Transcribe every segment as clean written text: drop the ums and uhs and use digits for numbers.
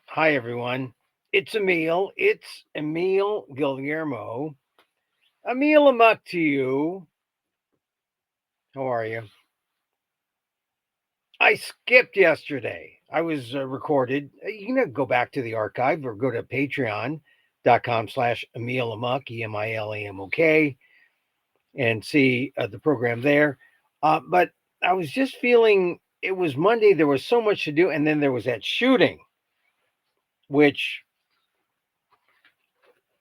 Hi everyone. It's Emil. It's Emil Guillermo. Emil Amok to you. How are you? I skipped yesterday. I was recorded. You can go back to the archive or go to patreon.com/ Emil Amok, EMILAMOK, and see the program there. But I was just feeling it was Monday. There was so much to do. And then there was that shooting, which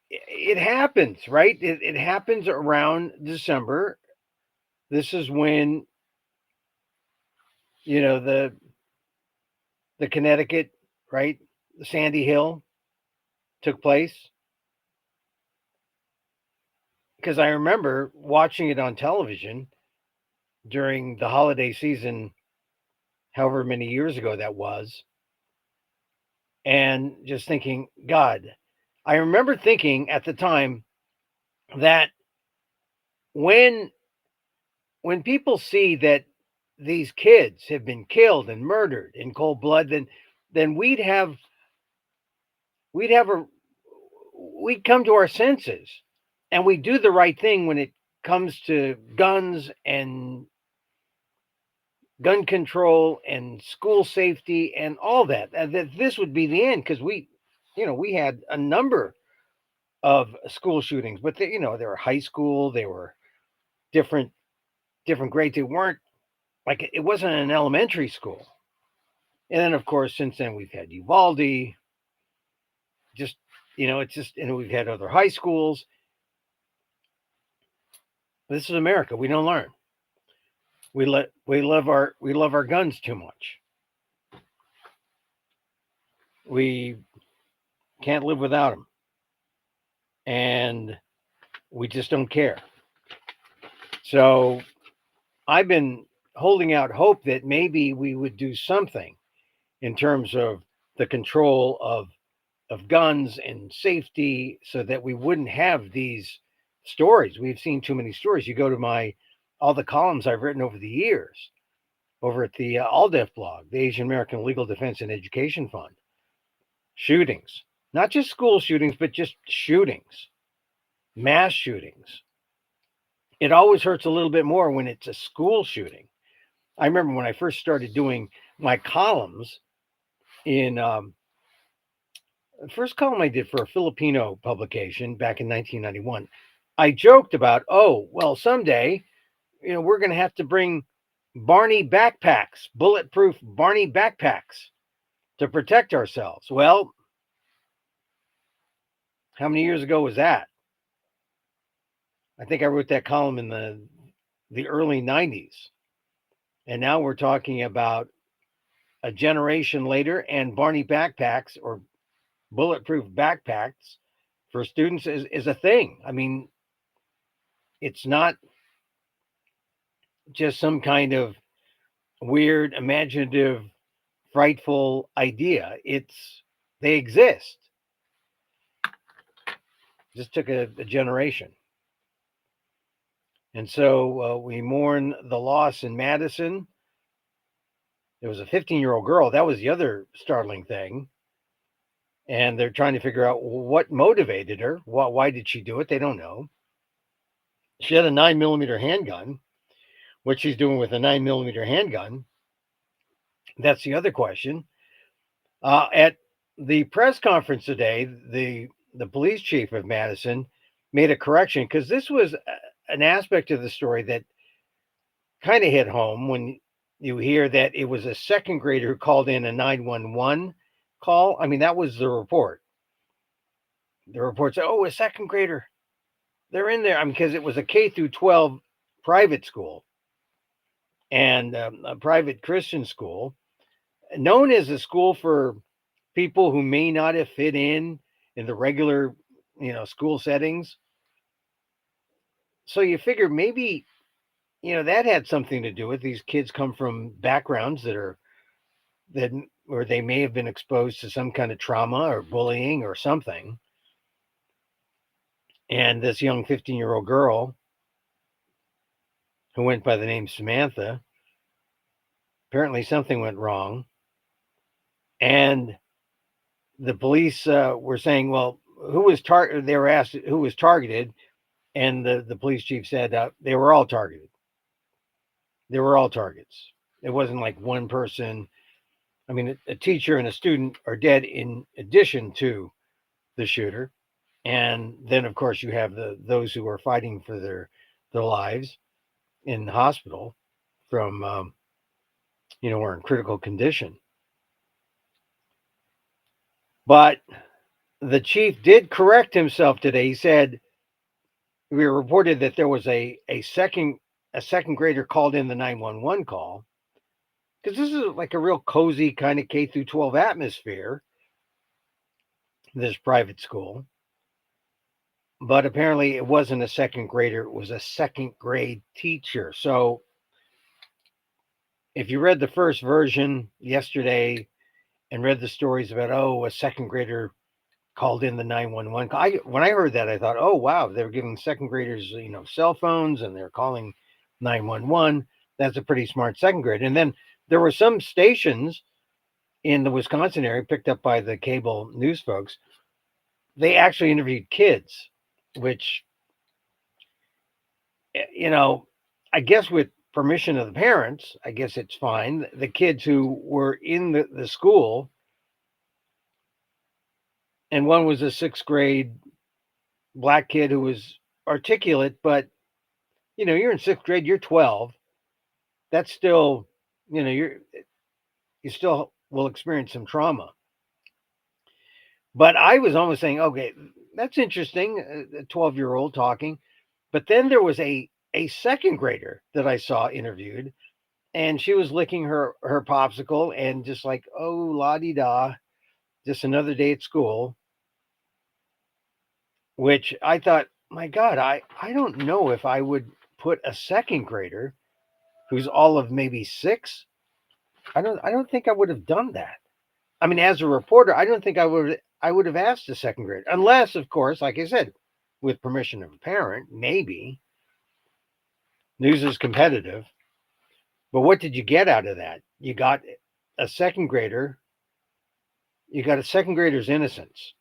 it happens, right? It happens around December. This is when you know the Connecticut, right? The Sandy Hill took place because I remember watching it on television during the holiday season, however many years ago that was, and just thinking, God, I remember thinking at the time that when when people see that these kids have been killed and murdered in cold blood, then we'd have a we'd come to our senses and we do the right thing when it comes to guns and gun control and school safety and all that. That this would be the end because we had a number of school shootings, but they were high school, they were different different grades. They weren't like it wasn't an elementary school. And then of course since then we've had Uvalde, just it's just and we've had other high schools. This is America. We don't learn. We love our guns too much. We can't live without them, and we just don't care. So I've been holding out hope that maybe we would do something in terms of the control of guns and safety, so that we wouldn't have these stories. We've seen too many stories. You go to my all the columns I've written over the years over at the ALDEF blog, the Asian American Legal Defense and Education Fund. Shootings, not just school shootings, but just shootings, mass shootings. It always hurts a little bit more when it's a school shooting. I remember when I first started doing my columns in the first column I did for a Filipino publication back in 1991. I joked about, oh, well, someday, we're going to have to bring Barney backpacks, bulletproof Barney backpacks to protect ourselves. Well, how many years ago was that? I think I wrote that column in the early 90s. And now we're talking about a generation later, and Barney backpacks or bulletproof backpacks for students is a thing. I mean, it's not just some kind of weird, imaginative, frightful idea. They exist. Just took a generation. And so we mourn the loss in Madison. There was a 15-year-old girl. That was the other startling thing. And they're trying to figure out what motivated her. Why did she do it? They don't know. She had a 9mm handgun. What she's doing with a 9mm handgun, that's the other question. At the press conference today, the police chief of Madison made a correction because this was an aspect of the story that kind of hit home when you hear that it was a second grader who called in a 911 call. I mean, that was the report. The report said, "Oh, a second grader, they're in there." I mean, because it was a K through 12 private school and a private Christian school, known as a school for people who may not have fit in the regular, school settings. So you figure maybe, that had something to do with these kids come from backgrounds that or they may have been exposed to some kind of trauma or bullying or something. And this young 15-year-old girl who went by the name Samantha, apparently something went wrong. And the police were saying, well, they were asked who was targeted, and the police chief said they were all targeted. They were all targets. It wasn't like one person. I mean, a teacher and a student are dead in addition to the shooter, and then of course you have those who are fighting for their lives in the hospital from or in critical condition. But the chief did correct himself today. He said we reported that there was a second grader called in the 911 call, because this is like a real cozy kind of K through 12 atmosphere, this private school. But apparently it wasn't a second grader, it was a second grade teacher. So if you read the first version yesterday and read the stories about, a second grader called in the 911 call, when I heard that, I thought, oh, wow, they were giving second graders, cell phones, and they're calling 911. That's a pretty smart second grade. And then there were some stations in the Wisconsin area picked up by the cable news folks. They actually interviewed kids, which, I guess with permission of the parents, I guess it's fine. The kids who were in the school, and one was a sixth grade black kid who was articulate, but you're in sixth grade, you're 12. That's still, you still will experience some trauma. But I was almost saying, okay, that's interesting, a 12-year-old talking. But then there was a second grader that I saw interviewed, and she was licking her popsicle and just like, oh, la di da, just another day at school. Which I thought, my God, I don't know if I would put a second grader who's all of maybe 6. I don't think I would have done that. I mean, as a reporter, I don't think I would have asked a second grader, unless, of course, like I said, with permission of a parent, maybe. News is competitive. But what did you get out of that? A second grader, you got a second grader's innocence,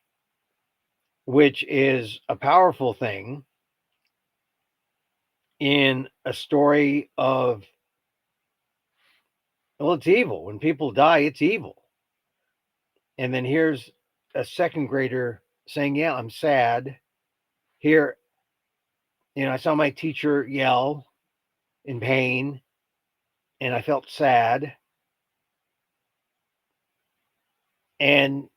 which is a powerful thing in a story of, well, it's evil. When people die, it's evil. And then here's a second grader saying, yeah, I'm sad. Here, I saw my teacher yell in pain, and I felt sad. And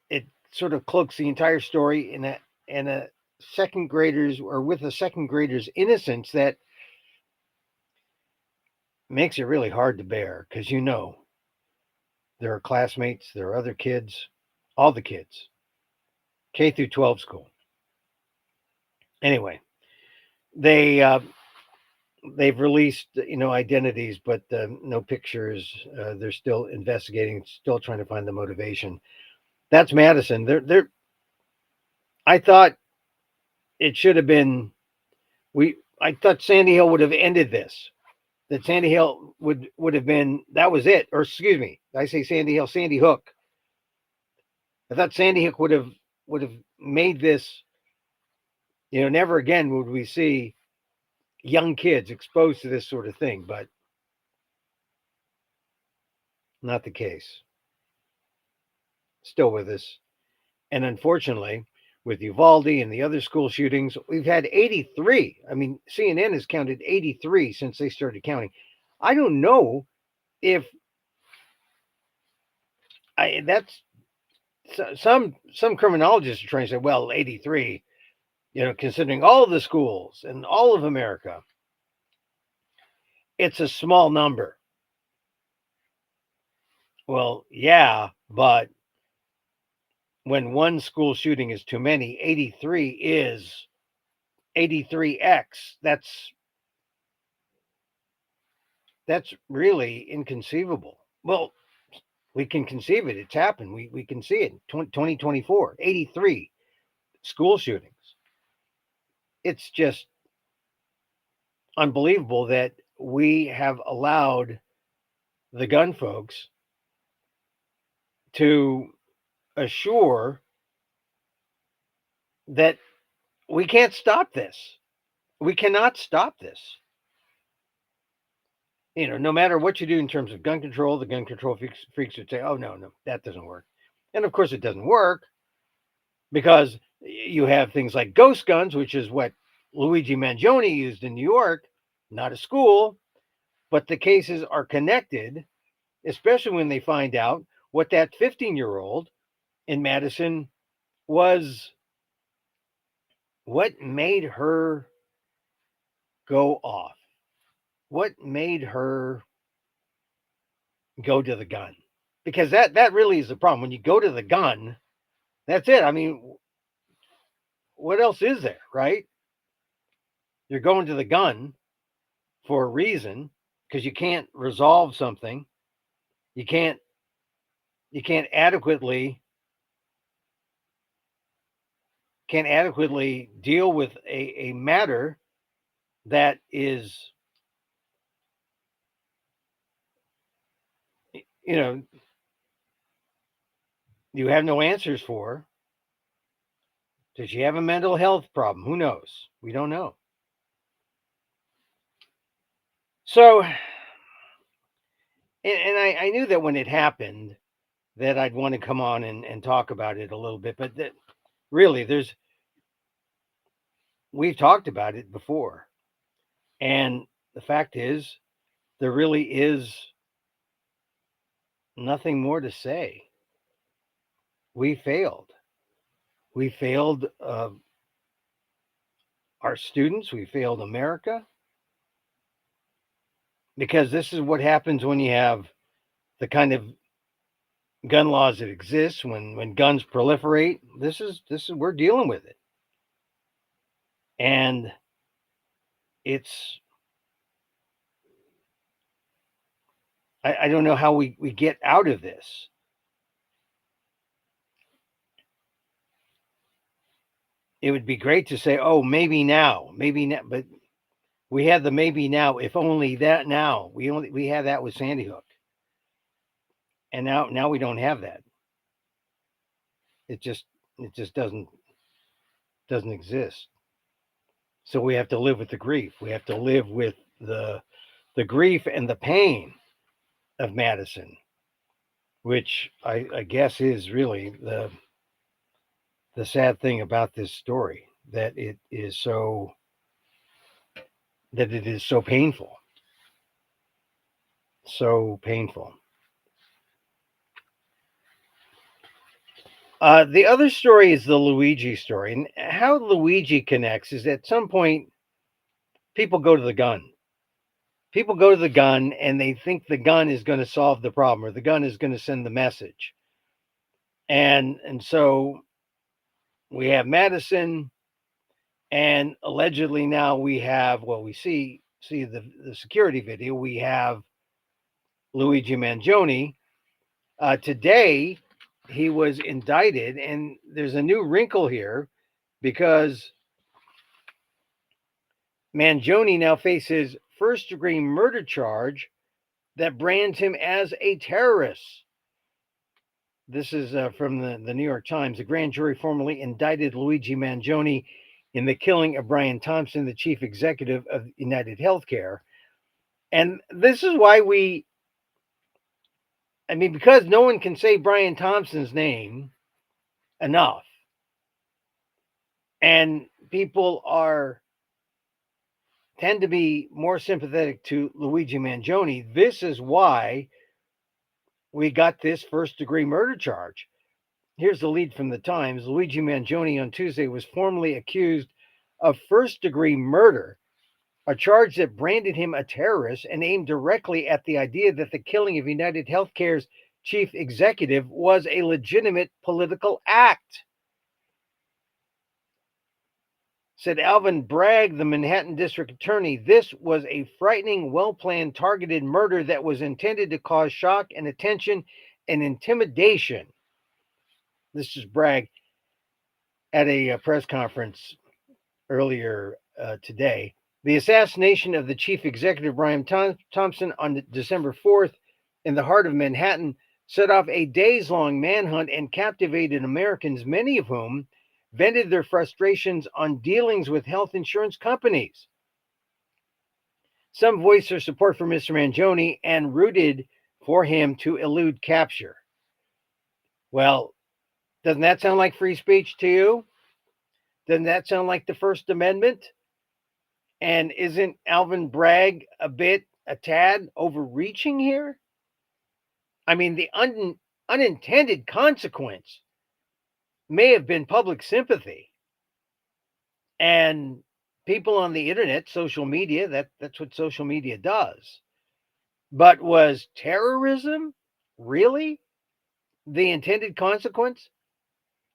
it sort of cloaks the entire story in a second graders, or with a second grader's innocence, that makes it really hard to bear, because there are classmates, there are other kids, all the kids, K through 12 school. Anyway, they've released identities, but no pictures. They're still investigating, still trying to find the motivation. That's Madison. I thought it should have been. I thought Sandy Hill would have ended this. That Sandy Hill would have been, that was it. Or excuse me, I say Sandy Hill, Sandy Hook. I thought Sandy Hook would have made this. Never again would we see young kids exposed to this sort of thing, but not the case. Still with us. And unfortunately, with Uvalde and the other school shootings, we've had 83. I mean, CNN has counted 83 since they started counting. I don't know if that's some criminologists are trying to say, well, 83, considering all of the schools and all of America, it's a small number. Well, yeah, but when one school shooting is too many, 83 is 83x. That's really inconceivable. Well, we can conceive it. It's happened. We can see it. 2024, 83 school shootings. It's just unbelievable that we have allowed the gun folks to assure that we can't stop this. We cannot stop this. No matter what you do in terms of gun control, the gun control freaks would say, oh, no, that doesn't work. And of course, it doesn't work because you have things like ghost guns, which is what Luigi Mangione used in New York, not a school, but the cases are connected, especially when they find out what that 15-year-old in Madison was, what made her go off, what made her go to the gun. Because that really is the problem. When you go to the gun, that's it. I mean, what else is there, right? You're going to the gun for a reason because you can't resolve something. You can't adequately deal with a matter that is, you have no answers for. Does she have a mental health problem? Who knows? We don't know. So, and I knew that when it happened that I'd want to come on and talk about it a little bit, but really we've talked about it before. And the fact is, there really is nothing more to say. We failed. We failed our students. We failed America. Because this is what happens when you have the kind of gun laws that exist, when guns proliferate. This is we're dealing with it. And I don't know how we get out of this. It would be great to say, oh, maybe now, but we had the maybe now, if only that now. We had that with Sandy Hook. And now we don't have that. It just doesn't exist. So we have to live with the grief. We have to live with the grief and the pain of Madison, which I guess is really the sad thing about this story, that it is so painful. So painful. The other story is the Luigi story. And how Luigi connects is at some point, people go to the gun. People go to the gun and they think the gun is going to solve the problem, or the gun is going to send the message. And so we have Madison, and allegedly now we have, well, we see the security video. We have Luigi Mangione. Today, he was indicted, and there's a new wrinkle here because Mangione now faces first-degree murder charge that brands him as a terrorist. This is from the New York Times. The grand jury formally indicted Luigi Mangione in the killing of Brian Thompson, the chief executive of United Healthcare. And this is why because no one can say Brian Thompson's name enough, and people tend to be more sympathetic to Luigi Mangione. This is why we got this first-degree murder charge. Here's the lead from the Times. Luigi Mangione on Tuesday was formally accused of first-degree murder, a charge that branded him a terrorist and aimed directly at the idea that the killing of United Healthcare's chief executive was a legitimate political act. Said Alvin Bragg, the Manhattan district attorney, this was a frightening, well-planned, targeted murder that was intended to cause shock and attention and intimidation. This is Bragg at a press conference earlier today. The assassination of the chief executive, Brian Thompson, on December 4th in the heart of Manhattan set off a days-long manhunt and captivated Americans, many of whom vented their frustrations on dealings with health insurance companies. Some voiced their support for Mr. Mangione and rooted for him to elude capture. Well, doesn't that sound like free speech to you? Doesn't that sound like the First Amendment? And isn't Alvin Bragg a tad overreaching here? I mean, the unintended consequence may have been public sympathy. And people on the internet, social media, that's what social media does. But was terrorism really the intended consequence?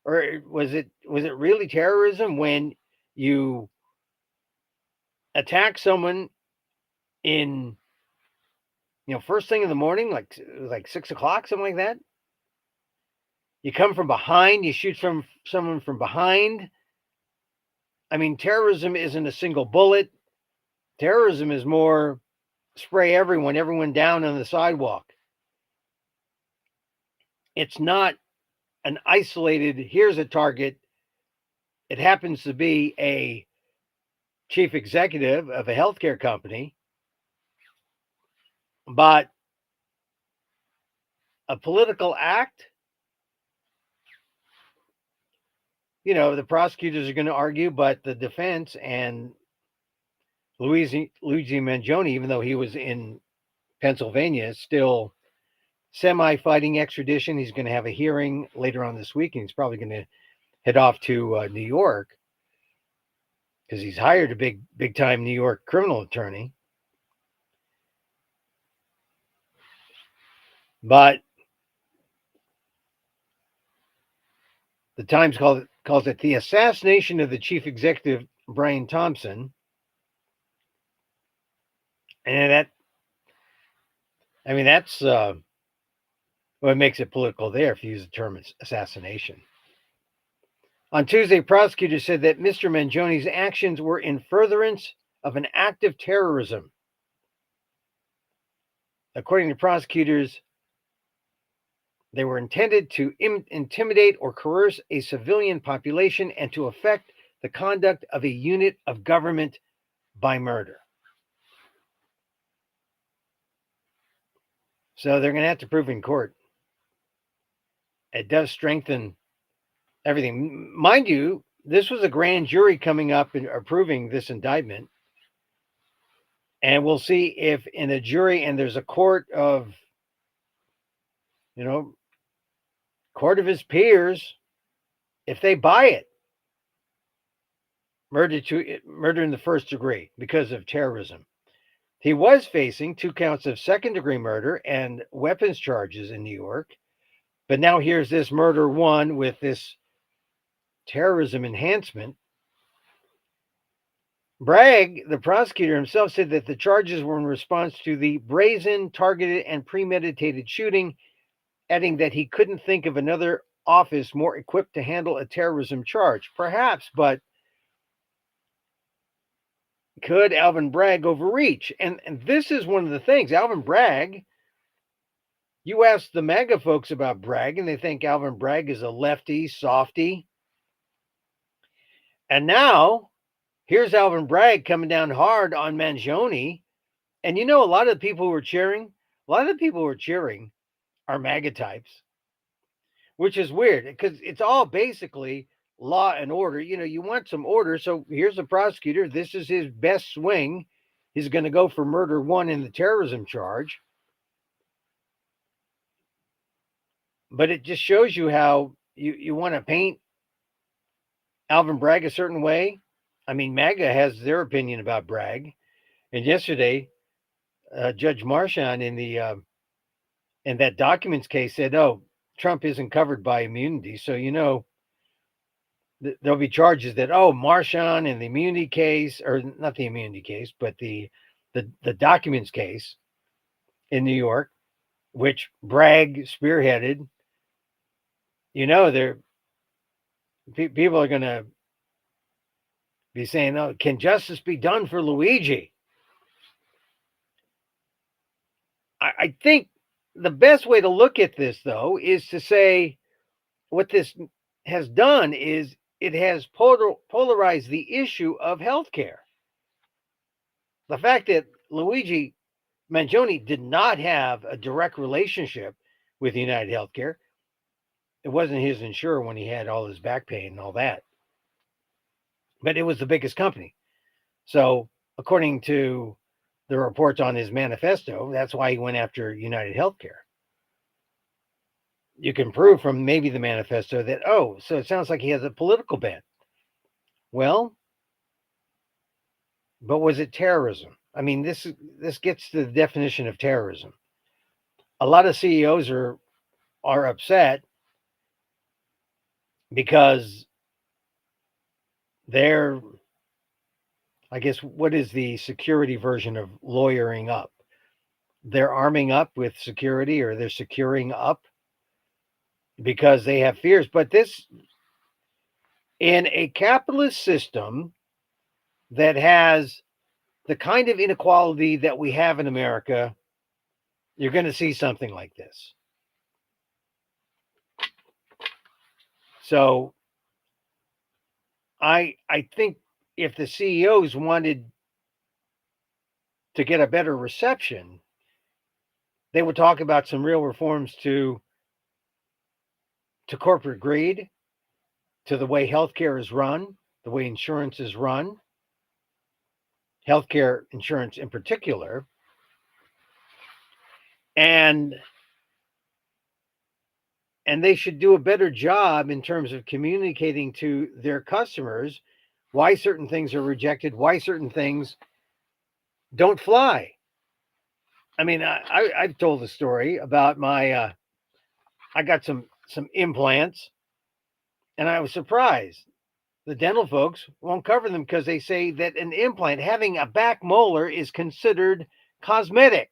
Or was it really terrorism when you attack someone in first thing in the morning, like 6 o'clock, something like that? You come from behind, you shoot someone from behind. I mean, terrorism isn't a single bullet. Terrorism is more spray everyone down on the sidewalk. It's not an isolated, here's a target. It happens to be a chief executive of a healthcare company, but a political act. The prosecutors are going to argue, but the defense and Luigi Mangione, even though he was in Pennsylvania, is still semi-fighting extradition. He's going to have a hearing later on this week, and he's probably going to head off to New York because he's hired a big time New York criminal attorney. But the Times calls it the assassination of the chief executive, Brian Thompson. And that's what makes it political there, if you use the term assassination. On Tuesday, prosecutors said that Mr. Mangione's actions were in furtherance of an act of terrorism. According to prosecutors, they were intended to intimidate or coerce a civilian population and to affect the conduct of a unit of government by murder. So they're going to have to prove in court. It does strengthen everything. Mind you, this was a grand jury coming up and approving this indictment. And we'll see if in a jury, and there's a court of his peers, if they buy it, murder in the first degree because of terrorism. He was facing 2 counts of second-degree murder and weapons charges in New York. But now here's this murder one with this terrorism enhancement. Bragg, the prosecutor himself, said that the charges were in response to the brazen, targeted, and premeditated shooting, adding that he couldn't think of another office more equipped to handle a terrorism charge. Perhaps, but could Alvin Bragg overreach? And this is one of the things. Alvin Bragg, you ask the MAGA folks about Bragg, and they think Alvin Bragg is a lefty, softy. And now, here's Alvin Bragg coming down hard on Mangione. And a lot of the people who are cheering, are MAGA types, which is weird because it's all basically law and order. You want some order. So here's the prosecutor. This is his best swing. He's going to go for murder one in the terrorism charge. But it just shows you how you want to paint Alvin Bragg a certain way. I mean, MAGA has their opinion about Bragg. And yesterday, Judge Marchand in that documents case said, "Oh, Trump isn't covered by immunity." So there'll be charges that Marchand in the immunity case, or not the immunity case, but the documents case in New York, which Bragg spearheaded. People are going to be saying, "Oh, can justice be done for Luigi?" I think the best way to look at this, though, is to say what this has done is it has polarized the issue of healthcare. The fact that Luigi Mangione did not have a direct relationship with United Healthcare, it wasn't his insurer when he had all his back pain and all that, but it was the biggest company. So, according to the reports on his manifesto, that's why he went after United Healthcare. You can prove from maybe the manifesto that, oh, so it sounds like he has a political bent. Well, but was it terrorism? I mean, this gets to the definition of terrorism. A lot of CEOs are upset because they're, I guess, what is the security version of lawyering up? They're arming up with security, or they're securing up because they have fears. But this, in a capitalist system that has the kind of inequality that we have in America, you're going to see something like this. So I think if the CEOs wanted to get a better reception, they would talk about some real reforms to corporate greed, to the way healthcare is run, the way insurance is run, healthcare insurance in particular, and they should do a better job in terms of communicating to their customers why certain things are rejected, why certain things don't fly. I mean, I've told the story about my I got some implants, and I was surprised. The dental folks won't cover them because they say that an implant, having a back molar, is considered cosmetic.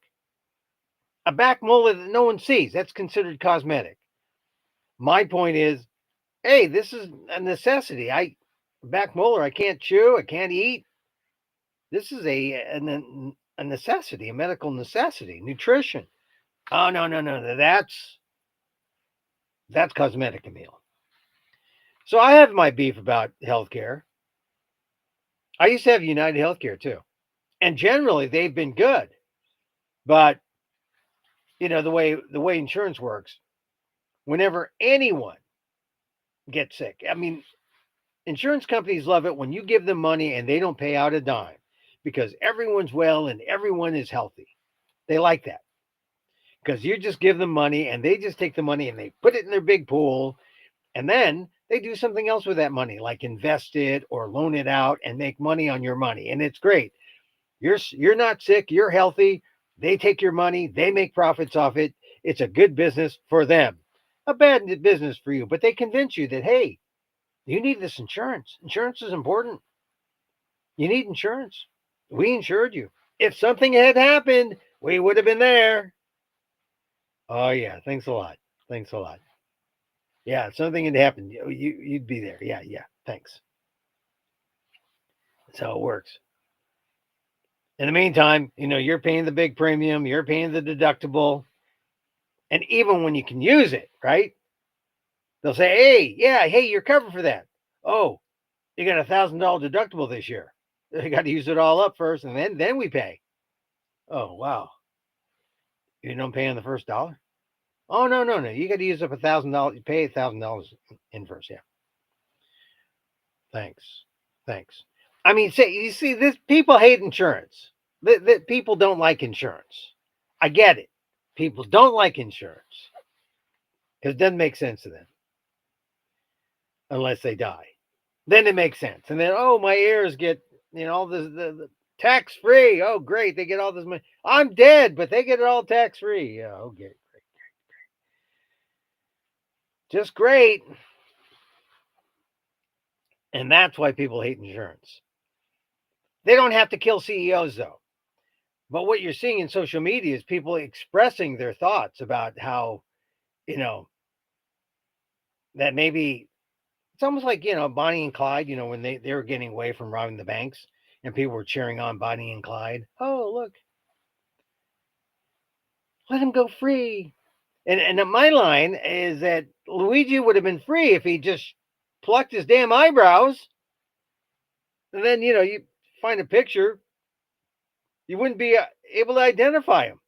A back molar that no one sees, that's considered cosmetic. My point is, hey, this is a necessity. Back molar, I can't chew, I can't eat. This is a necessity, a medical necessity. Nutrition. Oh, no. That's cosmetic, Emil. So I have my beef about healthcare. I used to have United Healthcare too. And generally they've been good. But the way insurance works, whenever anyone gets sick, I mean, insurance companies love it when you give them money and they don't pay out a dime because everyone's well and everyone is healthy. They like that because you just give them money and they just take the money and they put it in their big pool, and then they do something else with that money, like invest it or loan it out and make money on your money. And it's great. You're not sick, you're healthy. They take your money, they make profits off it. It's a good business for them. A bad business for you, but they convince you that, hey, you need this insurance. Insurance is important. You need insurance. We insured you. If something had happened, we would have been there. Oh yeah, thanks a lot. Thanks a lot. Yeah, if something had happened, you'd be there. Yeah, thanks. That's how it works. In the meantime, you're paying the big premium, you're paying the deductible, and even when you can use it, right? They'll say, hey, you're covered for that. Oh, you got $1,000 deductible this year. You got to use it all up first, and then we pay. Oh wow, you don't pay on the first dollar. Oh no, you got to use up $1,000. You pay $1,000 in first. Yeah, thanks. I mean, you see, this people hate insurance. People don't like insurance. I get it. People don't like insurance because it doesn't make sense to them unless they die. Then it makes sense. And then, oh, my heirs get, all this the tax free. Oh, great. They get all this money. I'm dead, but they get it all tax free. Yeah, okay. Great. Just great. And that's why people hate insurance. They don't have to kill CEOs, though. But what you're seeing in social media is people expressing their thoughts about how, that maybe it's almost like, Bonnie and Clyde, when they were getting away from robbing the banks and people were cheering on Bonnie and Clyde. Oh, let him go free. And my line is that Luigi would have been free if he just plucked his damn eyebrows. And then, you find a picture, you wouldn't be able to identify him.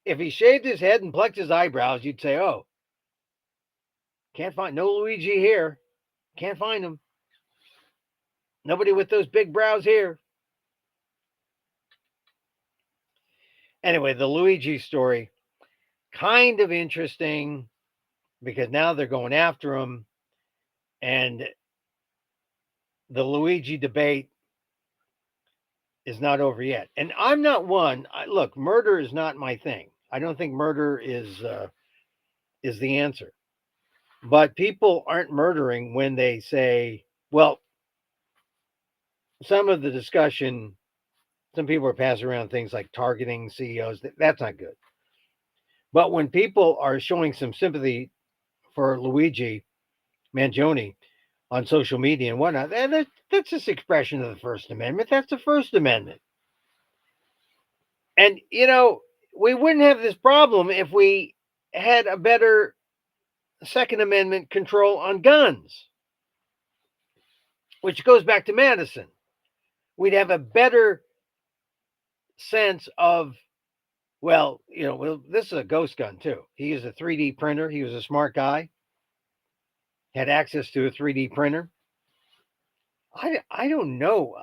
If he shaved his head and plucked his eyebrows, you'd say, oh, can't find no Luigi here. Can't find him. Nobody with those big brows here. Anyway, the Luigi story, kind of interesting because now they're going after him. And the Luigi debate is not over yet. And I'm not one. Look, murder is not my thing. I don't think murder is the answer. But people aren't murdering when they say, well, some of the discussion, some people are passing around things like targeting CEOs. That's not good. But when people are showing some sympathy for Luigi Mangione on social media and whatnot, that's just expression of the First Amendment. That's the First Amendment. And, we wouldn't have this problem if we had a better Second Amendment control on guns, which goes back to Madison. We'd have a better sense of, well, this is a ghost gun too. He used a 3D printer. He was a smart guy, had access to a 3D printer. I don't know.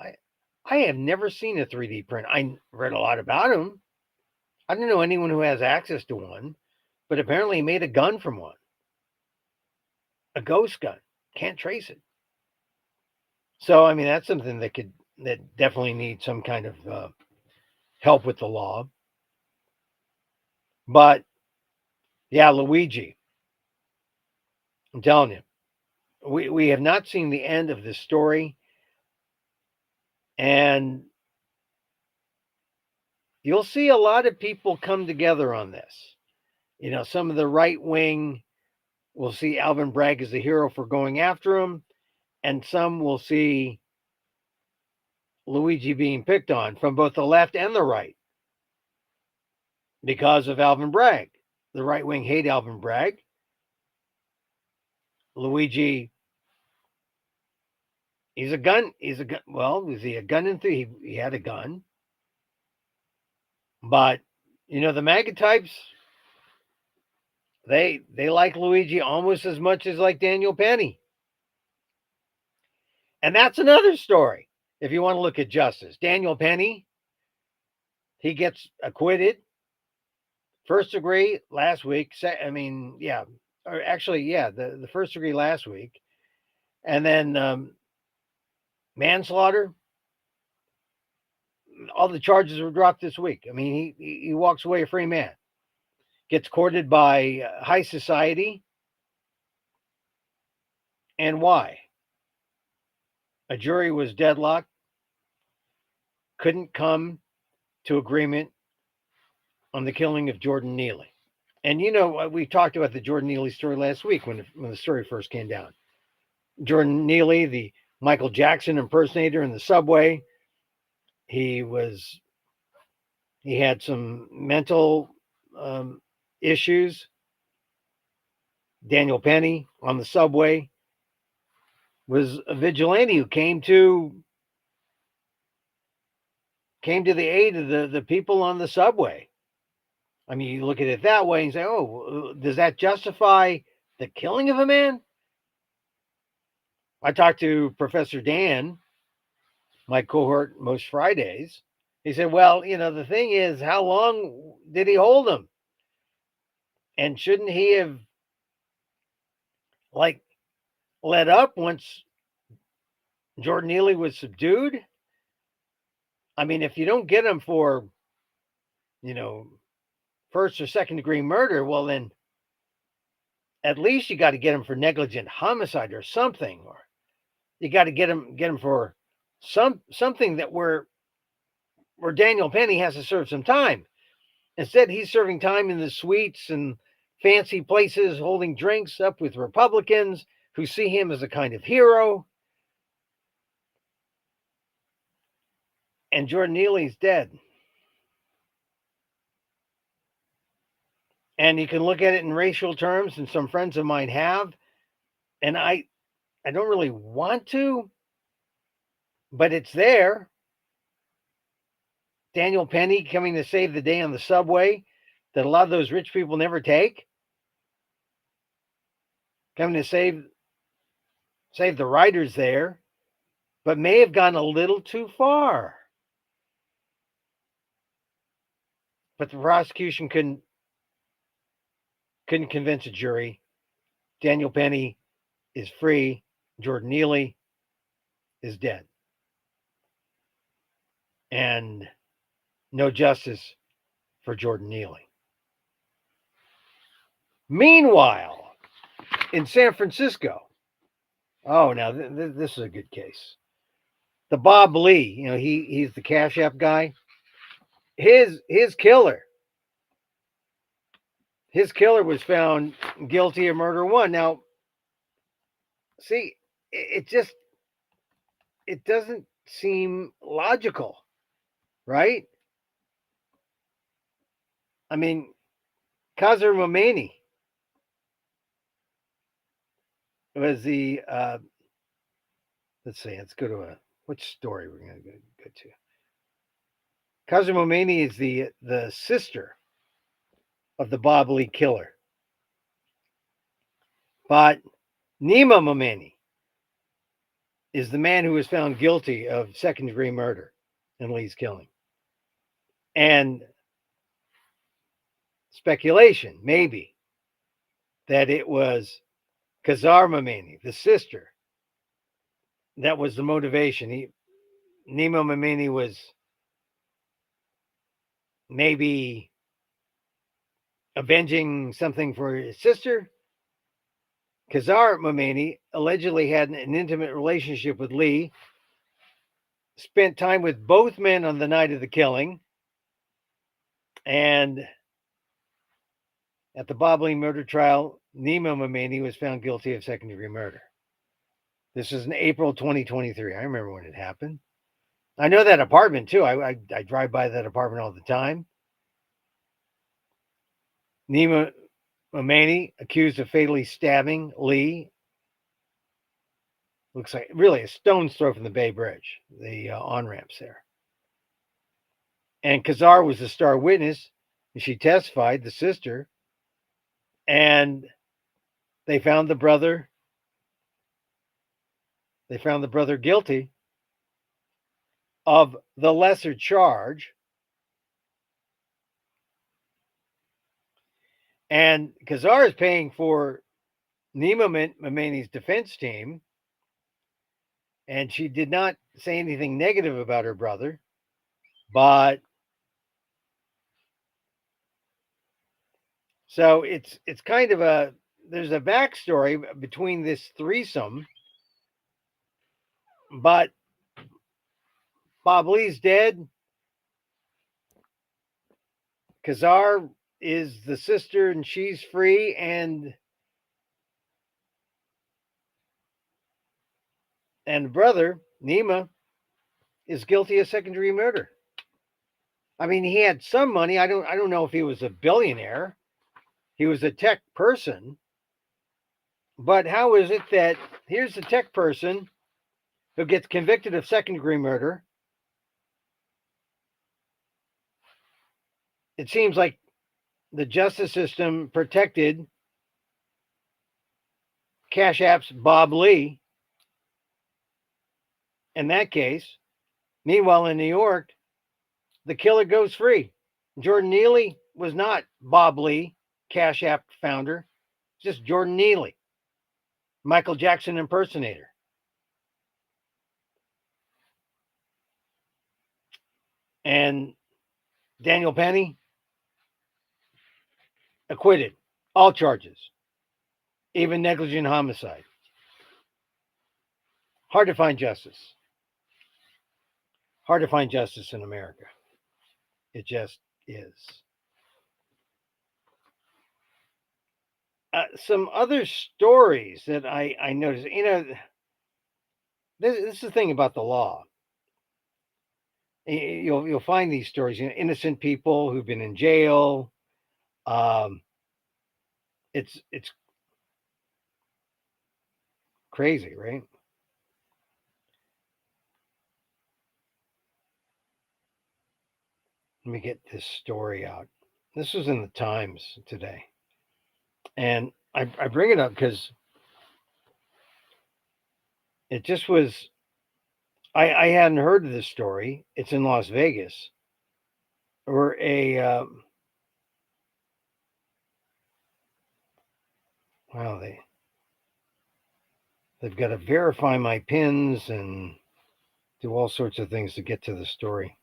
I have never seen a 3D print. I read a lot about him. I don't know anyone who has access to one, but apparently he made a gun from one. A ghost gun. Can't trace it. So, I mean, that's something that definitely needs some kind of help with the law. But, yeah, Luigi, I'm telling you, we have not seen the end of this story. And you'll see a lot of people come together on this. Some of the right wing will see Alvin Bragg as the hero for going after him, and some will see Luigi being picked on from both the left and the right because of Alvin Bragg. The right wing hate Alvin Bragg. Luigi, he's a gun. Well, was he a gun enthusiast? He had a gun. But, the MAGA types, they like Luigi almost as much as like Daniel Penny. And that's another story. If you want to look at justice, Daniel Penny, he gets acquitted. First degree last week. The first degree last week. And then manslaughter. All the charges were dropped this week. I mean, he walks away a free man. Gets courted by high society. And why? A jury was deadlocked. Couldn't come to agreement on the killing of Jordan Neely. And we talked about the Jordan Neely story last week when the story first came down. Jordan Neely, the Michael Jackson impersonator in the subway, he had some mental issues. Daniel Penny on the subway was a vigilante who came to the aid of the people on the subway. I mean, you look at it that way and say, oh, does that justify the killing of a man? I talked to Professor Dan, my cohort, most Fridays. He said, well, the thing is, how long did he hold him? And shouldn't he have, let up once Jordan Neely was subdued? I mean, if you don't get him for, first or second degree murder, well, then at least you got to get him for negligent homicide or something, or you got to get him for something that where Daniel Penny has to serve some time. Instead, he's serving time in the suites and fancy places, holding drinks up with Republicans who see him as a kind of hero. And Jordan Neely's dead. And you can look at it in racial terms, and some friends of mine have, and I don't really want to, but it's there. Daniel Penny coming to save the day on the subway that a lot of those rich people never take, coming to save the writers there, but may have gone a little too far. But the prosecution couldn't convince a jury. Daniel Penny is free. Jordan Neely is dead. And no justice for Jordan Neely. Meanwhile, in San Francisco, oh, now this is a good case. The Bob Lee, he's the Cash App guy. His killer was found guilty of murder one. Now, see, it doesn't seem logical, right? I mean, Kazir Momeni was the let's see, let's go to which story we're going to go to. Kazir Momeni is the sister of the Bob Lee killer. But Nima Momeni is the man who was found guilty of second-degree murder in Lee's killing. And speculation, maybe, that it was Kazar Momeni, the sister, that was the motivation. Nima Momeni was maybe avenging something for his sister. Kazar Momeni allegedly had an intimate relationship with Lee, spent time with both men on the night of the killing, and at the Bob Lee murder trial, Nima Momeni was found guilty of second-degree murder. This is in April 2023. I remember when it happened. I know that apartment, too. I drive by that apartment all the time. Nima Momeni accused of fatally stabbing Lee. Looks like really a stone's throw from the Bay Bridge, the on-ramps there. And Kazar was the star witness. She testified, the sister, and they found the brother guilty of the lesser charge. And Kazar is paying for Nima Momeni's defense team, and she did not say anything negative about her brother, but so it's kind of there's a backstory between this threesome, but Bob Lee's dead. Kazar is the sister and she's free, and the brother, Nima, is guilty of second-degree murder. I mean, he had some money. I don't know if he was a billionaire. He was a tech person. But how is it that here's a tech person who gets convicted of second-degree murder? It seems like the justice system protected Cash App's Bob Lee in that case. Meanwhile, in New York, the killer goes free. Jordan Neely was not Bob Lee, Cash App founder, just Jordan Neely, Michael Jackson impersonator. And Daniel Penny, acquitted, all charges, even negligent homicide. Hard to find justice. Hard to find justice in America. It just is. Some other stories that I noticed, this is the thing about the law. You'll find these stories, innocent people who've been in jail, It's crazy, right? Let me get this story out. This was in the Times today. And I bring it up because it just was, I hadn't heard of this story. It's in Las Vegas, where wow, they've got to verify my pins and do all sorts of things to get to the story.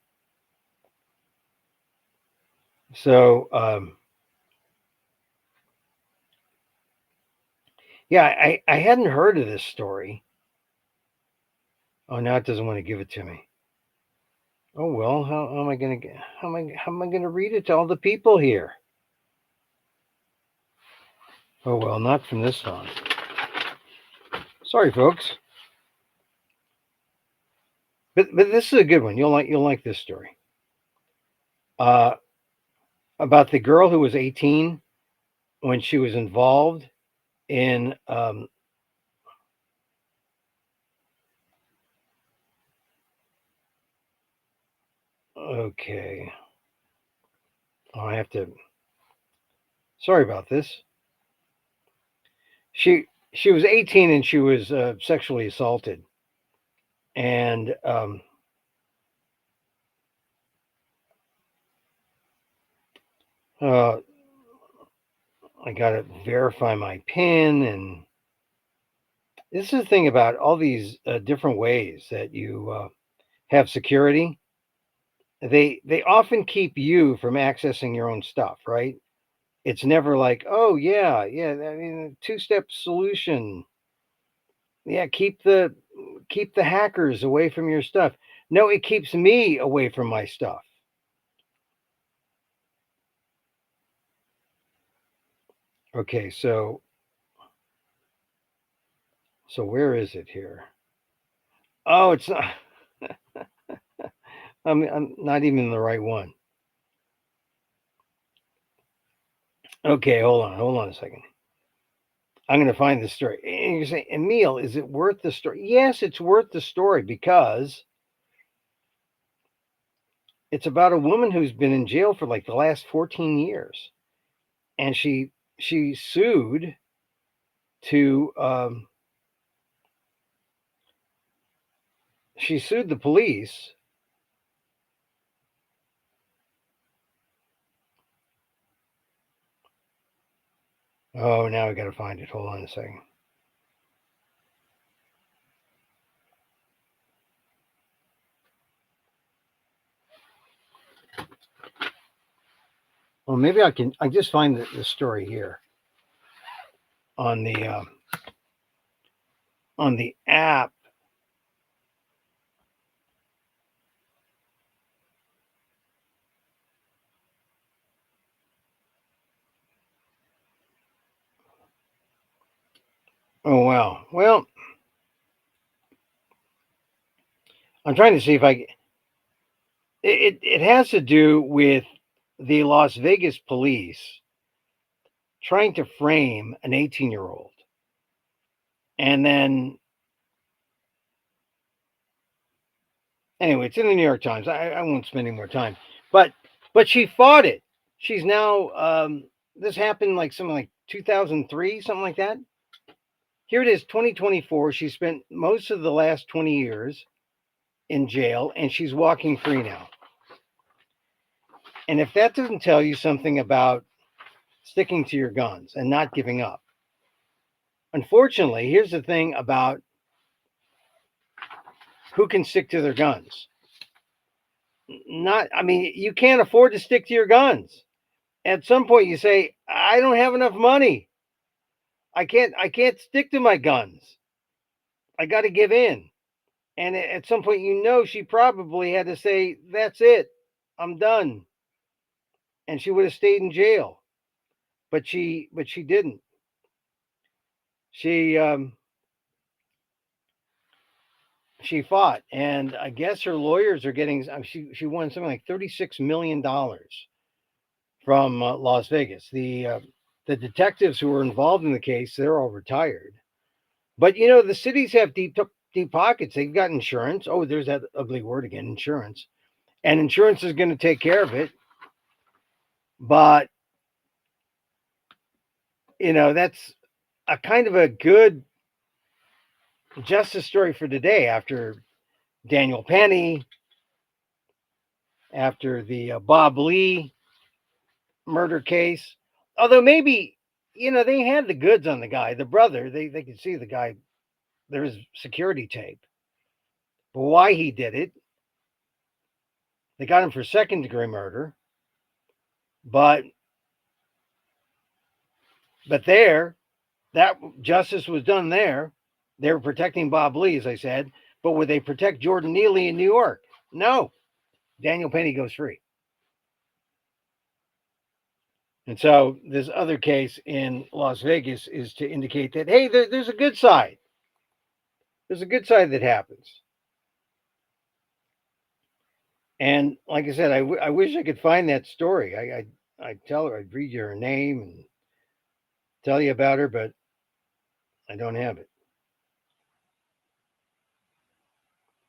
So, yeah, I hadn't heard of this story. Oh, now it doesn't want to give it to me. Oh well, how am I gonna get? How am I gonna read it to all the people here? Oh well, not from this phone. Sorry, folks. But this is a good one. You'll like this story. About the girl who was 18 when she was involved in okay. Oh, I have to. Sorry about this. She was 18 and she was sexually assaulted, and uh, I got to verify my PIN, and this is the thing about all these different ways that you have security. They often keep you from accessing your own stuff, right? It's never like, oh yeah. I mean, two-step solution. Yeah, keep the hackers away from your stuff. No, it keeps me away from my stuff. Okay, so where is it here? Oh, it's not. I'm not even the right one. Okay, hold on a second. I'm going to find the story. And you say, Emil, is it worth the story? Yes, it's worth the story because it's about a woman who's been in jail for like the last 14 years, and she sued to she sued the police. Oh, now I got to find it. Hold on a second. Well, maybe I just find the story here on the app. Oh wow. Well, I'm trying to see if it has to do with the Las Vegas police trying to frame an 18-year-old. And then anyway, it's in the New York Times. I won't spend any more time. But she fought it. She's now this happened like something like 2003, something like that. Here it is, 2024. She spent most of the last 20 years in jail, and she's walking free now. And if that doesn't tell you something about sticking to your guns and not giving up, unfortunately, here's the thing about who can stick to their guns. I mean, you can't afford to stick to your guns. At some point, you say, I don't have enough money. I can't stick to my guns. I got to give in. And at some point, she probably had to say, that's it. I'm done. And she would have stayed in jail. But she didn't. She fought, and I guess her lawyers are getting. She won something like $36 million from Las Vegas. The detectives who were involved in the case, they're all retired. But you know, the cities have deep pockets. They've got insurance. Oh, there's that ugly word again, insurance. And insurance is going to take care of it. But you know, that's a kind of a good justice story for today after Daniel Penny, after the Bob Lee murder case. Although maybe, you know, they had the goods on the guy, the brother. They could see the guy. There was security tape. But why he did it, they got him for second degree murder. But there, that justice was done there. They were protecting Bob Lee, as I said. But would they protect Jordan Neely in New York? No. Daniel Penny goes free. And so this other case in Las Vegas is to indicate that, hey, there's a good side. There's a good side that happens. And like I said, I wish I could find that story. I'd tell her, I'd read you her name and tell you about her, but I don't have it.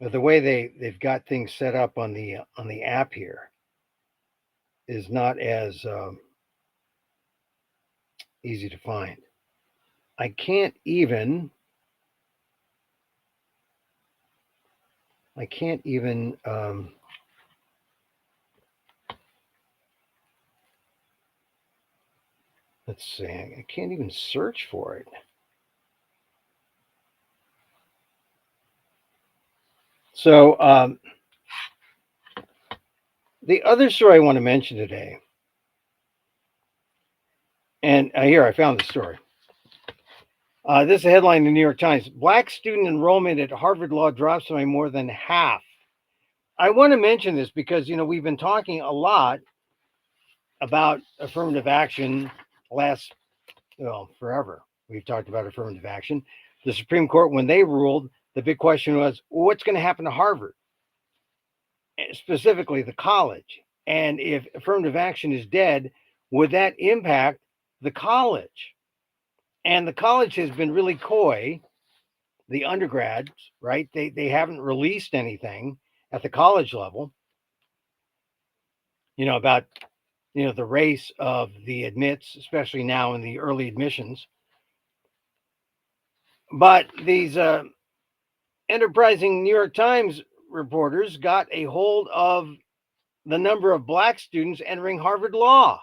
But the way they've got things set up on the app here is not as easy to find. I can't even let's see, I can't even search for it. So the other story I want to mention today, and here I found the story. This is a headline in the New York Times. Black student enrollment at Harvard Law drops by more than half. I want to mention this because, you know, we've been talking a lot about affirmative action forever. We've talked about affirmative action. The Supreme Court, when they ruled, the big question was, what's going to happen to Harvard? Specifically, the college. And if affirmative action is dead, would that impact the college? And the college has been really coy. The undergrads, right? They haven't released anything at the college level, you know, about, you know, the race of the admits, especially now in the early admissions. But these enterprising New York Times reporters got a hold of the number of black students entering Harvard Law,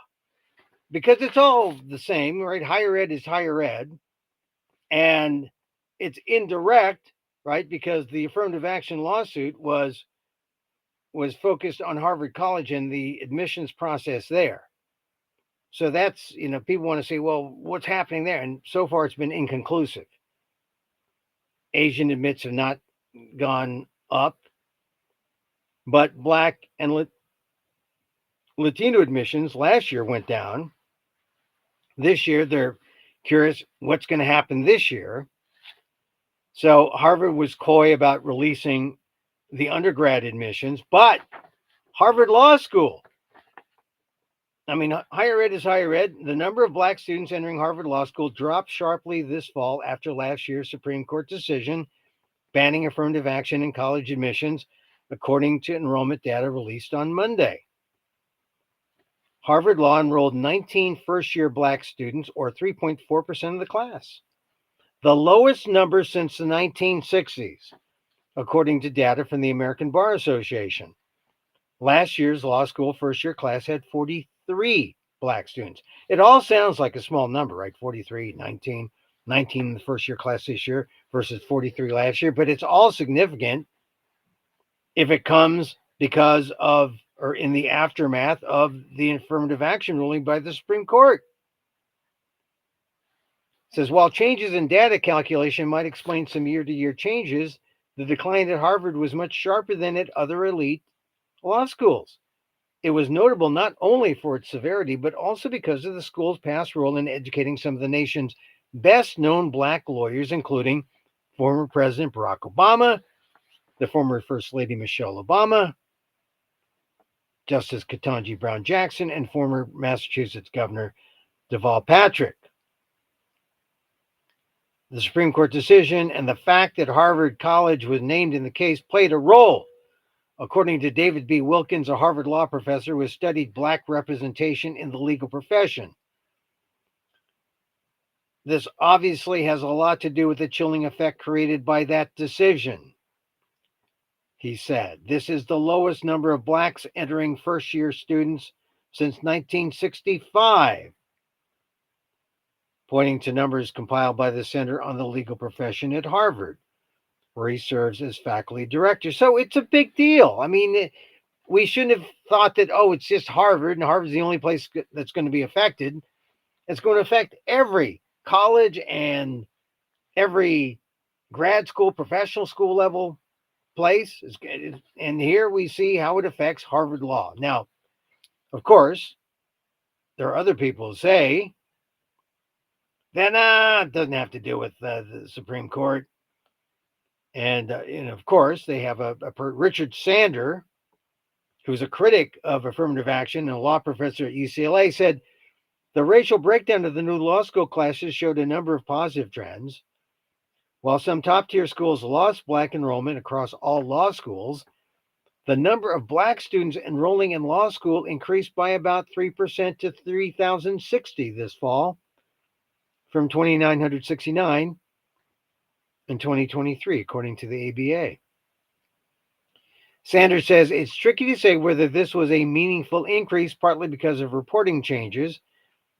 because it's all the same, right? Higher ed is higher ed, and it's indirect, right? Because the affirmative action lawsuit was focused on Harvard College and the admissions process there. So that's, you know, people want to say, well, what's happening there? And so far it's been inconclusive. Asian admits have not gone up, but black and Latino admissions last year went down. This year, they're curious what's going to happen this year. So Harvard was coy about releasing the undergrad admissions, but Harvard Law School, I mean, higher ed is higher ed. The number of black students entering Harvard Law School dropped sharply this fall after last year's Supreme Court decision banning affirmative action in college admissions, according to enrollment data released on Monday. Harvard Law enrolled 19 first-year black students, or 3.4% of the class, the lowest number since the 1960s, according to data from the American Bar Association. Last year's law school first-year class had 43 black students. It all sounds like a small number, right? 43, 19 in the first-year class this year versus 43 last year, but it's all significant if it comes because of, or in the aftermath of, the affirmative action ruling by the Supreme Court. It says, while changes in data calculation might explain some year-to-year changes, the decline at Harvard was much sharper than at other elite law schools. It was notable not only for its severity, but also because of the school's past role in educating some of the nation's best-known black lawyers, including former President Barack Obama, the former First Lady Michelle Obama, Justice Ketanji Brown Jackson, and former Massachusetts Governor Deval Patrick. The Supreme Court decision and the fact that Harvard College was named in the case played a role, according to David B. Wilkins, a Harvard law professor who has studied Black representation in the legal profession. This obviously has a lot to do with the chilling effect created by that decision, he said. This is the lowest number of Blacks entering first-year students since 1965, pointing to numbers compiled by the Center on the Legal Profession at Harvard, where he serves as faculty director. So it's a big deal. I mean, we shouldn't have thought that, oh, it's just Harvard, and Harvard's the only place that's going to be affected. It's going to affect every college and every grad school, professional school level place. And here we see how it affects Harvard law. Now, of course, there are other people who say that it doesn't have to do with the Supreme Court. And of course, they have a Richard Sander, who's a critic of affirmative action and a law professor at UCLA, said the racial breakdown of the new law school classes showed a number of positive trends. While some top-tier schools lost Black enrollment across all law schools, the number of Black students enrolling in law school increased by about 3% to 3,060 this fall, from 2,969 in 2023, according to the ABA. Sanders says it's tricky to say whether this was a meaningful increase, partly because of reporting changes.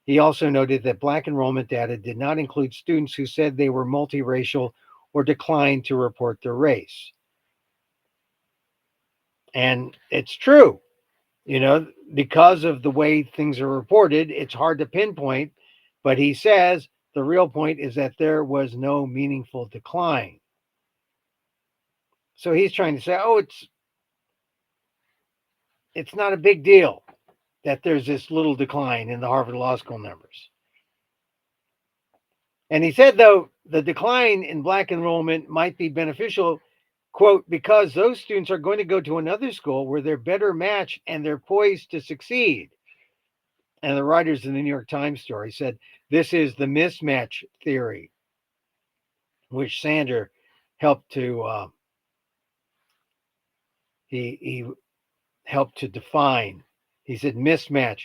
He also noted that Black enrollment data did not include students who said they were multiracial or declined to report their race. And it's true, because of the way things are reported, it's hard to pinpoint. But he says the real point is that there was no meaningful decline. So he's trying to say, it's not a big deal that there's this little decline in the Harvard Law School numbers. And he said, though, the decline in Black enrollment might be beneficial, quote, because those students are going to go to another school where they're better matched and they're poised to succeed. And the writers in the New York Times story said, this is the mismatch theory, which Sander helped to he helped to define. He said mismatch.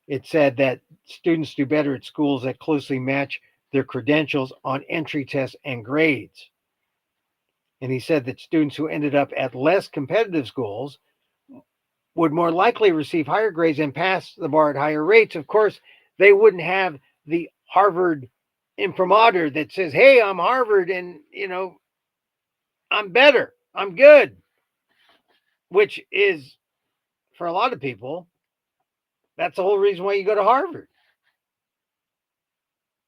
It said that students do better at schools that closely match their credentials on entry tests and grades. And he said that students who ended up at less competitive schools would more likely receive higher grades and pass the bar at higher rates. Of course, they wouldn't have the Harvard imprimatur that says, hey, I'm Harvard and, I'm better, I'm good, which is, for a lot of people, that's the whole reason why you go to Harvard.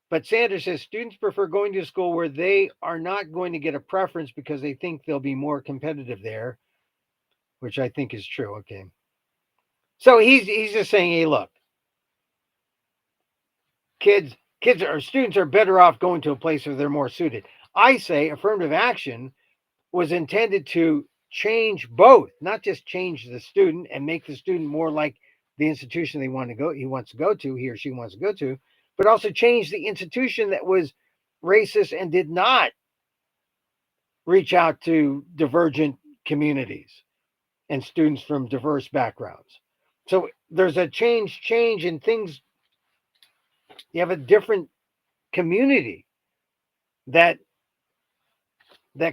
But Sanders says students prefer going to a school where they are not going to get a preference because they think they'll be more competitive there, which I think is true. Okay. So he's just saying, hey, look, kids or students are better off going to a place where they're more suited. I say affirmative action was intended to change both, not just change the student and make the student more like the institution he wants to go to, he or she wants to go to, but also change the institution that was racist and did not reach out to divergent communities and students from diverse backgrounds. So there's a change in things. You have a different community that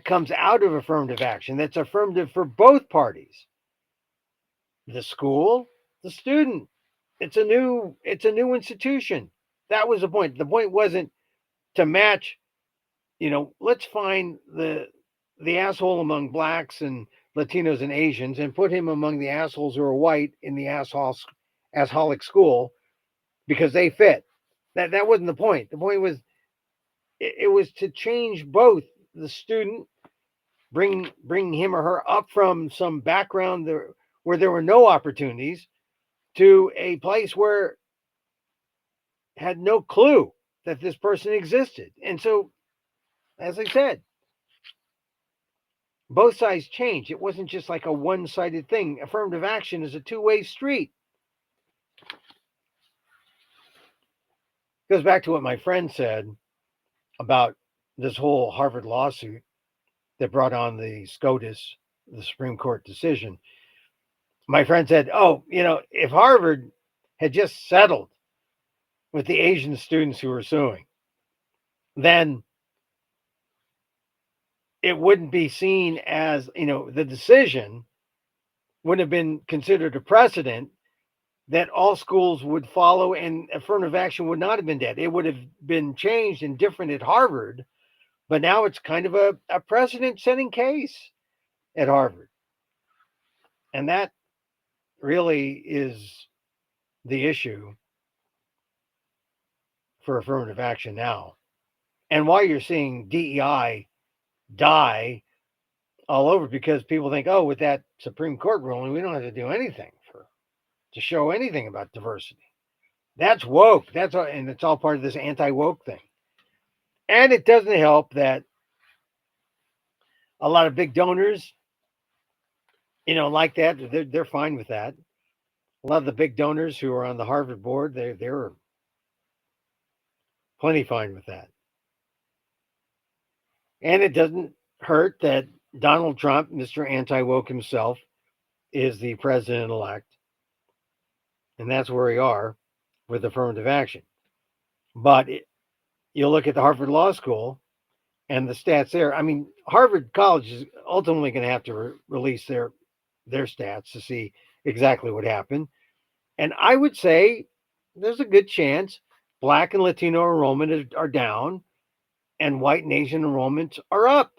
comes out of affirmative action that's affirmative for both parties, the school, the student. It's a new institution. That was the point. The point wasn't to match, let's find the asshole among Blacks and Latinos and Asians and put him among the assholes who are white in the assholic school because they fit. That wasn't the point. The point was it was to change both the student, bring him or her up from some background where there were no opportunities to a place where had no clue that this person existed. And so, as I said, both sides changed. It wasn't just like a one-sided thing. Affirmative action is a two-way street. Goes back to what my friend said about this whole Harvard lawsuit that brought on the SCOTUS, the Supreme Court decision. My friend said, "Oh, if Harvard had just settled with the Asian students who were suing, then it wouldn't be seen as, the decision wouldn't have been considered a precedent that all schools would follow, and affirmative action would not have been dead. It would have been changed and different at Harvard, but now it's kind of a precedent-setting case at Harvard." And that really is the issue for affirmative action now. And why you're seeing DEI die all over, because people think, oh, with that Supreme Court ruling, we don't have to do anything to show anything about diversity. That's woke. And it's all part of this anti-woke thing. And it doesn't help that a lot of big donors, like that, they're fine with that. A lot of the big donors who are on the Harvard board, they're plenty fine with that. And it doesn't hurt that Donald Trump, Mr. Anti-Woke himself, is the president-elect. And that's where we are with affirmative action. But you look at the Harvard Law School and the stats there. I mean, Harvard College is ultimately going to have to release their stats to see exactly what happened. And I would say there's a good chance Black and Latino enrollment are down and white and Asian enrollments are up.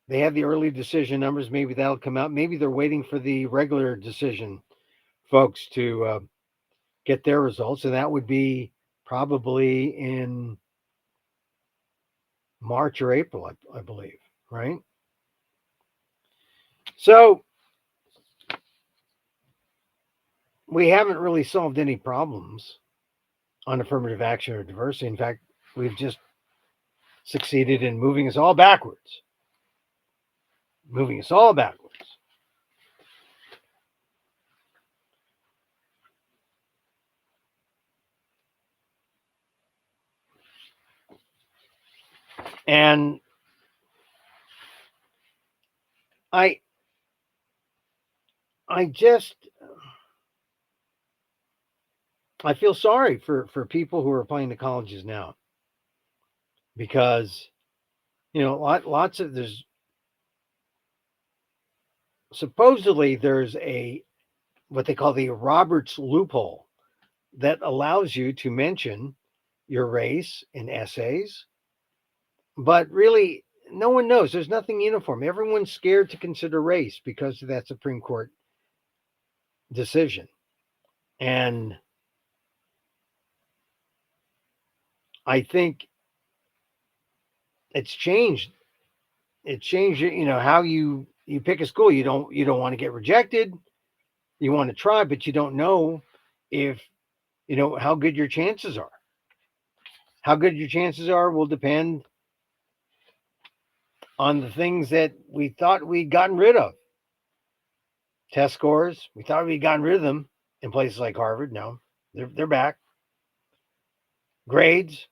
They have the early decision numbers. Maybe that'll come out. Maybe they're waiting for the regular decision folks to get their results. And that would be probably in March or April, I believe, right? So we haven't really solved any problems on affirmative action or diversity. In fact, we've just succeeded in moving us all backwards. And I feel sorry for people who are applying to colleges now, because there's supposedly there's what they call the Roberts loophole that allows you to mention your race in essays, but really no one knows. There's nothing uniform. Everyone's scared to consider race because of that Supreme Court decision. And I think it's changed. It changed, how you pick a school. You don't want to get rejected. You want to try, but you don't know if, how good your chances are. How good your chances are will depend on the things that we thought we'd gotten rid of. Test scores, we thought we'd gotten rid of them in places like Harvard. No, they're back. Grades,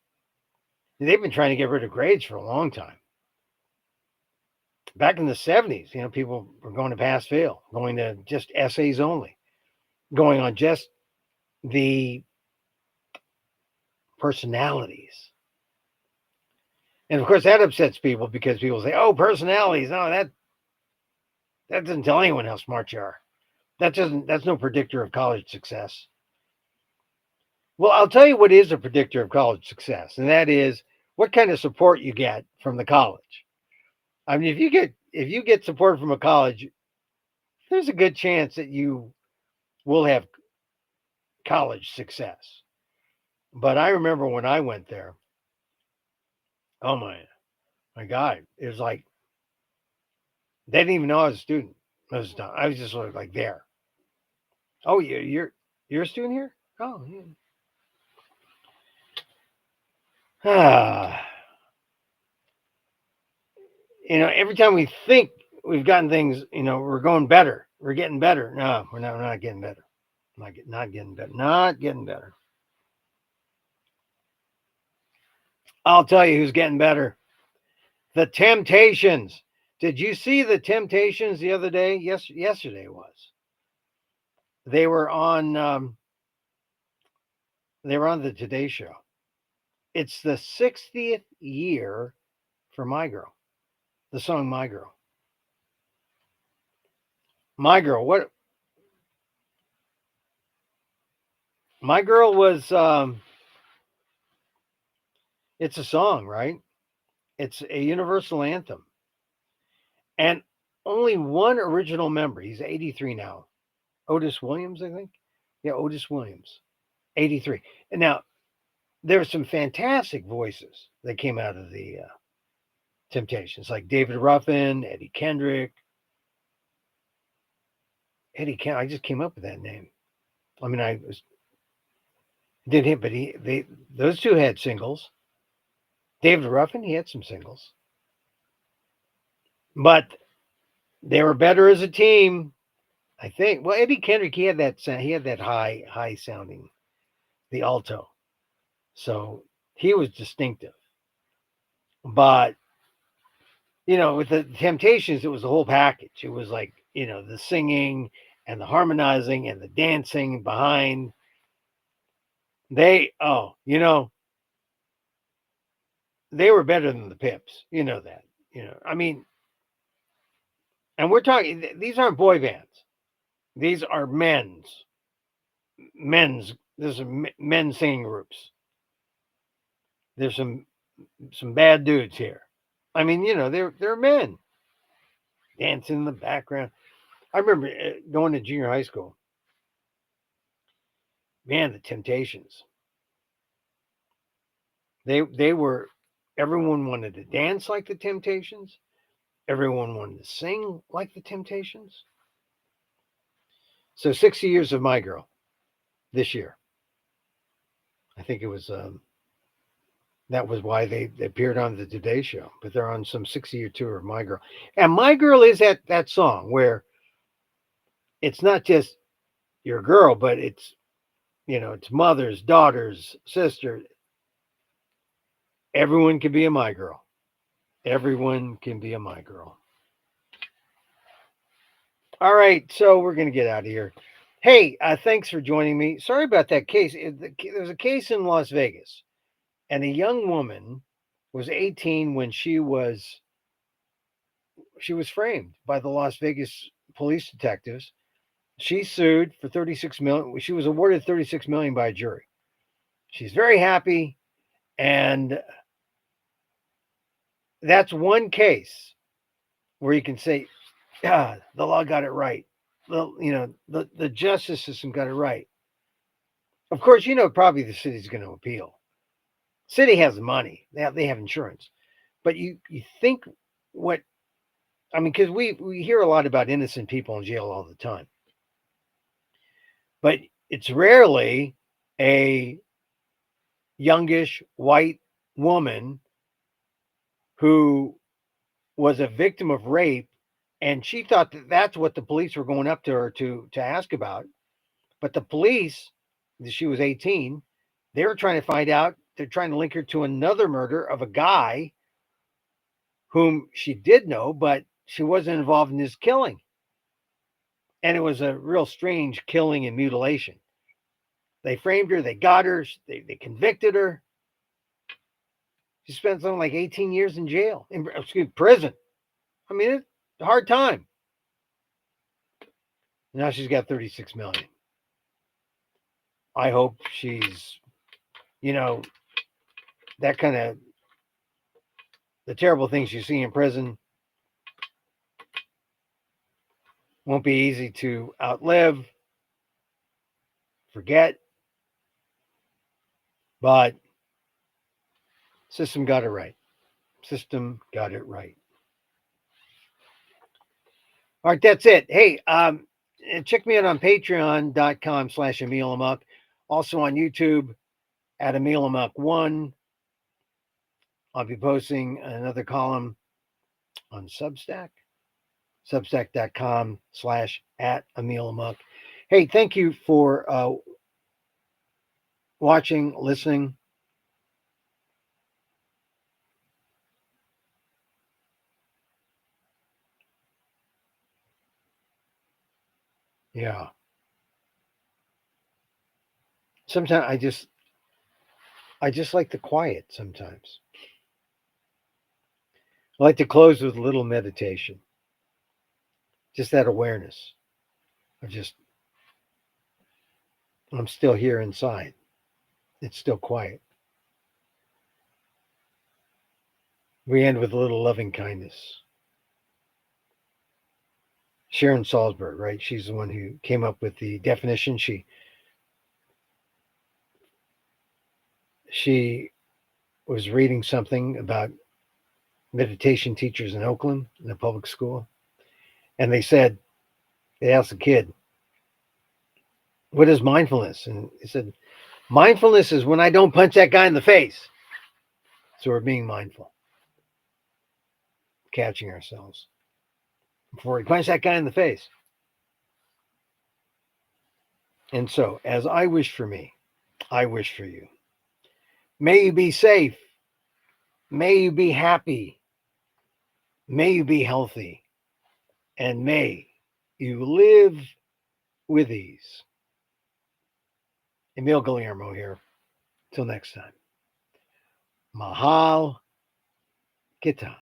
they've been trying to get rid of grades for a long time. Back in the 70s, people were going to pass fail, going to just essays only, going on just the personalities. And of course that upsets people, because people say, oh, personalities, no, that doesn't tell anyone how smart you are. That's no predictor of college success. Well, I'll tell you what is a predictor of college success, and that is what kind of support you get from the college. I mean, if you get support from a college, there's a good chance that you will have college success. But I remember when I went there, oh my God, it was like they didn't even know I was a student. I was just sort of like there. Oh, you're a student here? Oh, yeah. Every time we think we've gotten things, we're going better. We're getting better. No, we're not getting better. Not getting better. Not getting better. I'll tell you who's getting better. The Temptations. Did you see the Temptations the other day? Yes, yesterday was. They were on. They were on the Today Show. It's the 60th year for My Girl. The song My Girl. My Girl. What? My Girl was. It's a song, right? It's a universal anthem, and only one original member. He's 83 now. Otis Williams, I think. Yeah, Otis Williams, 83. And now there were some fantastic voices that came out of the Temptations, like David Ruffin, Eddie Kendrick. I just came up with that name. I mean, I was did him, but those two had singles. David Ruffin, he had some singles, but they were better as a team, I think. Well, Eddie Kendrick, he had that sound, he had that high sounding, the alto, so he was distinctive. But with the Temptations, it was the whole package. It was like the singing and the harmonizing and the dancing behind. They they were better than the Pips. You know that. I mean, and we're talking. These aren't boy bands. These are men's. There's some men singing groups. There's some bad dudes here. I mean, they're men dancing in the background. I remember going to junior high school. Man, the Temptations. They were. Everyone wanted to dance like the Temptations. Everyone wanted to sing like the Temptations. So 60 years of My Girl this year. I think it was that was why they appeared on the Today Show. But they're on some 60-year tour of My Girl. And My Girl is that song where it's not just your girl, but it's it's mothers, daughters, sisters. Everyone can be a My Girl. Everyone can be a My Girl. All right, so we're going to get out of here. Hey, thanks for joining me. Sorry about that case. There's a case in Las Vegas, and a young woman was 18 when she was framed by the Las Vegas police detectives. She sued for 36 million. She was awarded 36 million by a jury. She's very happy, and that's one case where you can say, "God, the law got it right." The justice system got it right. Of course, probably the city's going to appeal. City has money. They have insurance. But you think what I mean, because we hear a lot about innocent people in jail all the time. But it's rarely a youngish white woman who was a victim of rape, and she thought that's what the police were going up to her to ask about. But the police, she was 18, they were trying to find out. They're trying to link her to another murder of a guy whom she did know, but she wasn't involved in his killing. And it was a real strange killing and mutilation. They framed her, they got her, they convicted her. She spent something like 18 years in jail, prison. I mean, it's a hard time. Now she's got 36 million. I hope she's, that kind of the terrible things you see in prison won't be easy to outlive, forget, but system got it right. System got it right. All right, that's it. Hey, check me out on patreon.com/Emil Amok. Also on YouTube at Emil Amok1. I'll be posting another column on Substack, substack.com/@Emil Amok. Hey, thank you for watching, listening. Yeah. Sometimes I just like the quiet sometimes. I like to close with a little meditation. Just that awareness of just I'm still here inside. It's still quiet. We end with a little loving kindness. Sharon Salzberg, right? She's the one who came up with the definition. She was reading something about meditation teachers in Oakland in a public school, and they asked the kid, "What is mindfulness?" And he said, "Mindfulness is when I don't punch that guy in the face." So we're being mindful, catching ourselves before we punch that guy in the face. And so, as I wish for me, I wish for you. May you be safe. May you be happy. May you be healthy. And may you live with ease. Emil Guillermo here. Till next time. Mahal Gita.